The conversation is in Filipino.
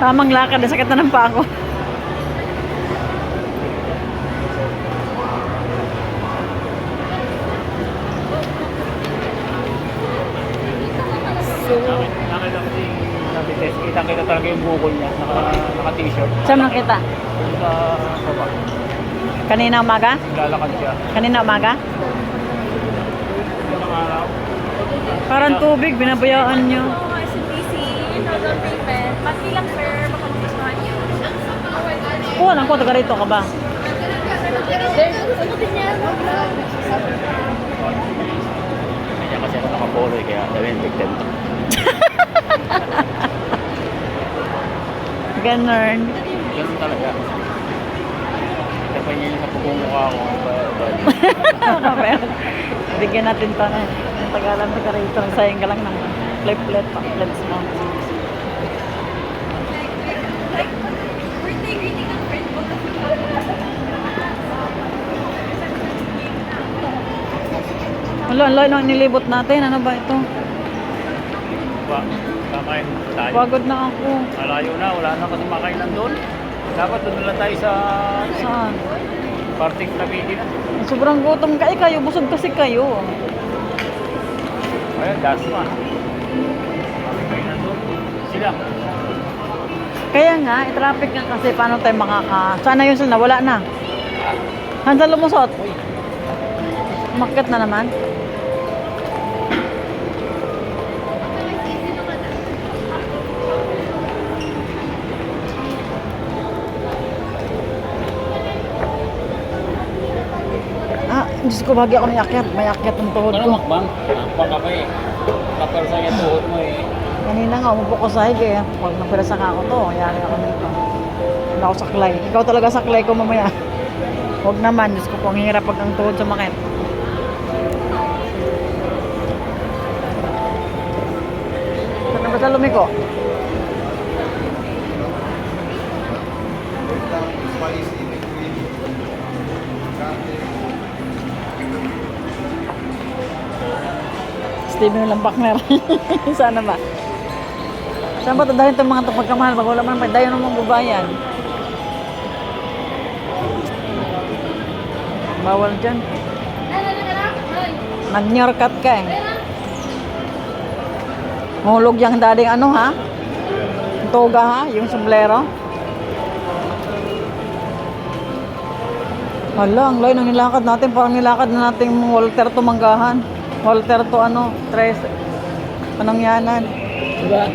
Tamang lakad. Sakit na ng paa ko. Nakita ko si Nabites. Kitang-kita talaga yung bukol niya. Naka-t-shirt. Saan mo nakita? Doon sa baba. Kanina umaga? Lalakad siya. Kanina umaga? Yung araw. Parang tubig, binabayaan nyo. SBC, total payment. Pati lang sir, baka magustuhan niyo. Kuha lang ko, taga rito ka ba? Sir, sagutin niya. Kanya kasi ako nakapolo kaya gawin victim. Ganun. Ganun talaga. Kapag niya sa pagmumukha ko. Bigyan natin pa na. Ang tagalan taga rito. Sayang ka lang ng flip pa. Let's mo. Birthday greeting ng friend ko. Wala, ang layo ng nilibot natin. Ano ba ito? Kakain tayo. Pagod na ako. Malayo na, wala na kasi makainan doon. Dapat doon na lang tayo sa Saan? parting Nabidi na. Sobrang gutom ka. Kayo, busog kasi kayo. Ayun, dasma. Kami kainan doon. Sila. Kaya nga, traffic nga kasi paano tayo sana yun sila, wala na. Hansal lumusot. Umakyat na naman. Diyos ko, bahagi ako nayakyat. Mayakyat ang tuhod ko. Makbang? Baka pa eh. Kapersa yung tuhod mo eh. Kanina nga, umupo ko sa hig eh. Pag napirasa ka ako to, yari ako nito. Wala ako saklay. Ikaw talaga saklay ko mamaya. Huwag naman, Diyos ko po, ang hirap pag ang tuhod sumakit. Saan na ba sa lumiko? Steven lang partner. Sana ba? Saan ba dahil itong mga pagkamahal? Pag wala man pa, dahil naman bubayan. Bawal dyan. Nag-nyorkat ka eh. Hulog yung dating ano ha? Toga ha? Yung sombrero. Hala, ang layo ng nilakad natin. Parang nilakad na natin Walter to Manggahan. Walter to ano? Tres. Anong yanan? Diba?